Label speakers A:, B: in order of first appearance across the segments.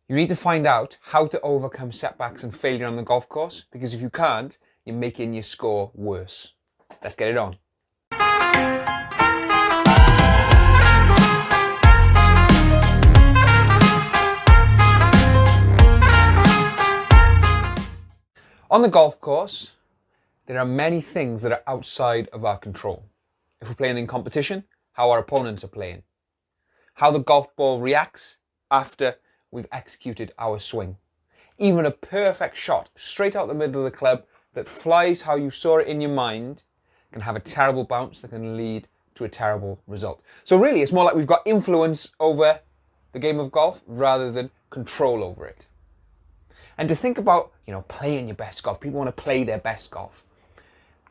A: You need to find out how to overcome setbacks and failure on the golf course, because if you can't, you're making your score worse. Let's get it on. On the golf course, there are many things that are outside of our control. If we're playing in competition, how our opponents are playing, how the golf ball reacts after we've executed our swing. Even a perfect shot straight out the middle of the club that flies how you saw it in your mind can have a terrible bounce that can lead to a terrible result. So really, it's more like we've got influence over the game of golf rather than control over it. And to think about, playing your best golf, people want to play their best golf.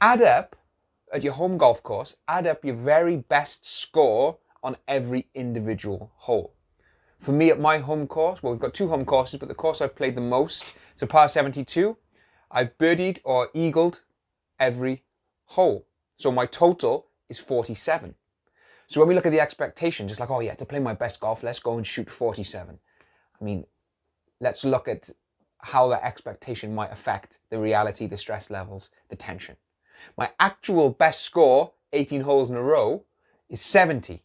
A: Add up at your home golf course, add up your very best score on every individual hole. For me at my home course, well, we've got two home courses, but the course I've played the most, it's a par 72. I've birdied or eagled every hole. So my total is 47. So when we look at the expectation, just like, to play my best golf, let's go and shoot 47. Let's look at how that expectation might affect the reality, the stress levels, the tension. My actual best score, 18 holes in a row, is 70.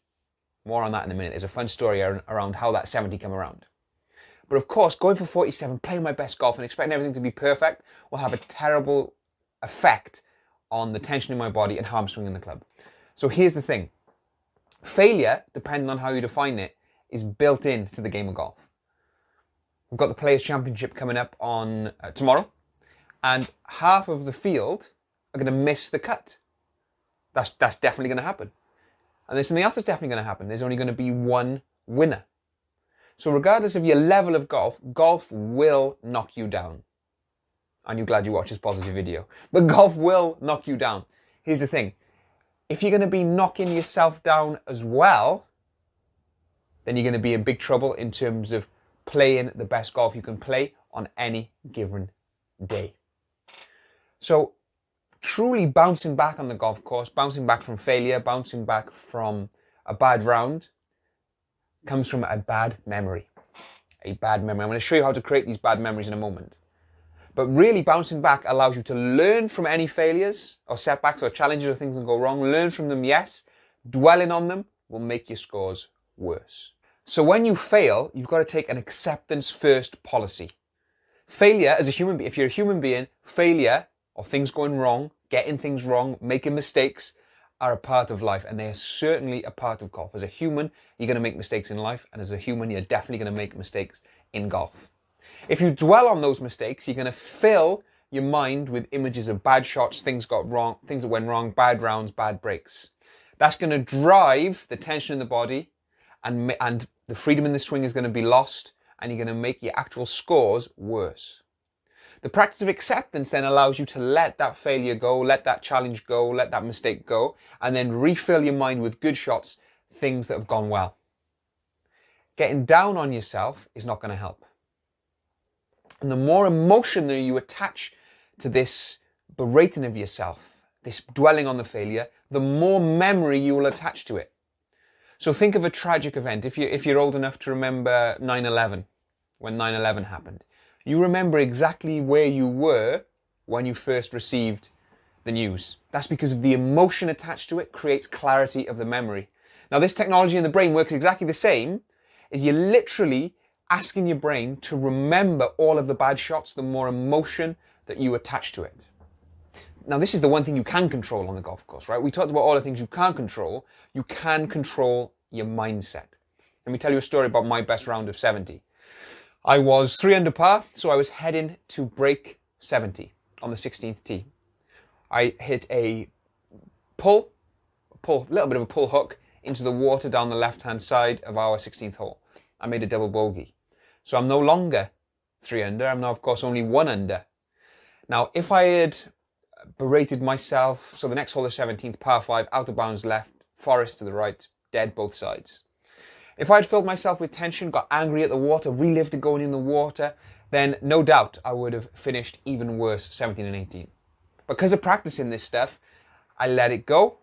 A: More on that in a minute. There's a fun story around how that 70 came around. But of course, going for 47, playing my best golf and expecting everything to be perfect will have a terrible effect on the tension in my body and how I'm swinging the club. So here's the thing. Failure, depending on how you define it, is built into the game of golf. We've got the Players' Championship coming up on tomorrow, and half of the field are going to miss the cut. That's definitely going to happen. And there's something else that's definitely going to happen. There's only going to be one winner. So regardless of your level of golf, golf will knock you down. Aren't you glad you watched this positive video? But golf will knock you down. Here's the thing. If you're going to be knocking yourself down as well, then you're going to be in big trouble in terms of playing the best golf you can play on any given day. So truly bouncing back on the golf course, bouncing back from failure, bouncing back from a bad round comes from a bad memory. A bad memory. I'm going to show you how to create these bad memories in a moment. But really bouncing back allows you to learn from any failures or setbacks or challenges or things that go wrong. Learn from them, yes. Dwelling on them will make your scores worse. So when you fail, you've got to take an acceptance first policy. Failure as a human being, if you're a human being, failure or things going wrong, getting things wrong, making mistakes are a part of life, and they are certainly a part of golf. As a human, you're going to make mistakes in life, and as a human, you're definitely going to make mistakes in golf. If you dwell on those mistakes, you're going to fill your mind with images of bad shots, things got wrong, things that went wrong, bad rounds, bad breaks. That's going to drive the tension in the body, and the freedom in the swing is going to be lost, and you're going to make your actual scores worse. The practice of acceptance then allows you to let that failure go, let that challenge go, let that mistake go, and then refill your mind with good shots, things that have gone well. Getting down on yourself is not going to help. And the more emotion that you attach to this berating of yourself, this dwelling on the failure, the more memory you will attach to it. So think of a tragic event. If you're old enough to remember 9/11, when 9/11 happened, you remember exactly where you were when you first received the news. That's because of the emotion attached to it creates clarity of the memory. Now, this technology in the brain works exactly the same. Is you're literally asking your brain to remember all of the bad shots, the more emotion that you attach to it. Now, this is the one thing you can control on the golf course, right? We talked about all the things you can't control. You can control your mindset. Let me tell you a story about my best round of 70. I was 3 under par, so I was heading to break 70 on the 16th tee. I hit a little bit of a pull hook into the water down the left-hand side of our 16th hole. I made a double bogey. So I'm no longer 3 under. I'm now, of course, only 1 under. Now, if I had berated myself, so the next hole is 17th, par 5, out of bounds left, forest to the right, dead both sides. If I'd filled myself with tension, got angry at the water, relived it going in the water, then no doubt I would have finished even worse, 17 and 18. Because of practicing this stuff, I let it go.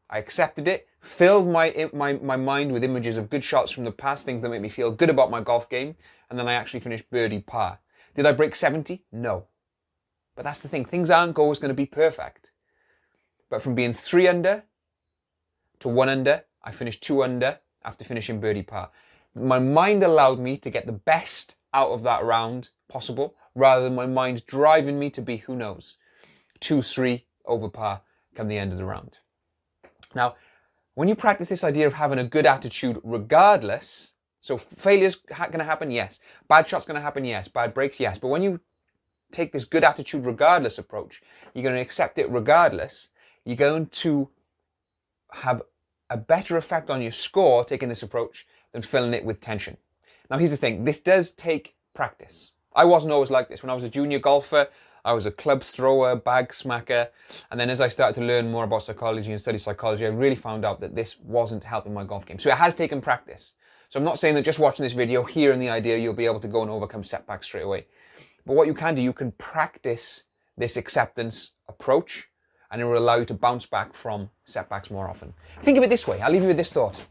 A: I accepted it, filled my mind with images of good shots from the past, things that make me feel good about my golf game, and then I actually finished birdie par. Did I break 70? No. But that's the thing. Things aren't always going to be perfect. But from being 3 under to 1 under, I finished 2 under after finishing birdie par. My mind allowed me to get the best out of that round possible, rather than my mind driving me to be, who knows, 2-3 over par come the end of the round. Now, when you practice this idea of having a good attitude regardless, so failure's going to happen, yes. Bad shots going to happen, yes. Bad breaks, yes. But when you take this good attitude regardless approach, you're going to accept it regardless. You're going to have a better effect on your score taking this approach than filling it with tension. Now, here's the thing. This does take practice. I wasn't always like this. When I was a junior golfer, I was a club thrower, bag smacker. And then as I started to learn more about psychology and study psychology, I really found out that this wasn't helping my golf game. So it has taken practice. So I'm not saying that just watching this video, hearing the idea, you'll be able to go and overcome setbacks straight away. But what you can do, you can practice this acceptance approach, and it will allow you to bounce back from setbacks more often. Think of it this way. I'll leave you with this thought.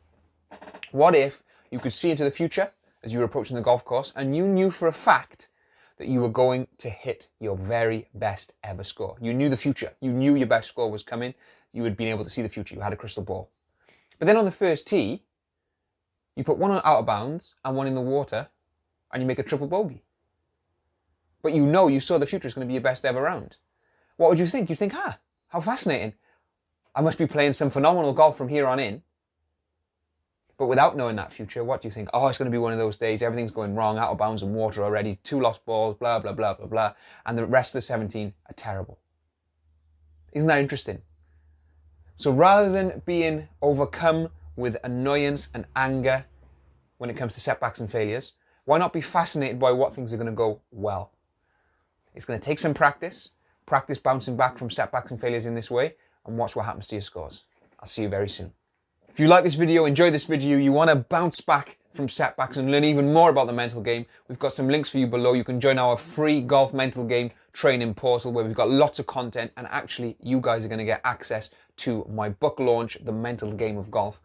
A: What if you could see into the future as you were approaching the golf course and you knew for a fact that you were going to hit your very best ever score? You knew the future. You knew your best score was coming. You had been able to see the future. You had a crystal ball. But then on the first tee, you put one out of bounds and one in the water and you make a triple bogey. But you know, you saw the future is going to be your best ever round. What would you think? You'd think, how fascinating. I must be playing some phenomenal golf from here on in. But without knowing that future, what do you think? Oh, it's going to be one of those days. Everything's going wrong, out of bounds and water already. 2 lost balls, blah, blah, blah, blah, blah. And the rest of the 17 are terrible. Isn't that interesting? So rather than being overcome with annoyance and anger when it comes to setbacks and failures, why not be fascinated by what things are going to go well? It's going to take some practice bouncing back from setbacks and failures in this way, and watch what happens to your scores. I'll see you very soon. If you like this video, enjoy this video, you want to bounce back from setbacks and learn even more about the mental game, we've got some links for you below. You can join our free golf mental game training portal where we've got lots of content, and actually you guys are going to get access to my book launch, The Mental Game of Golf,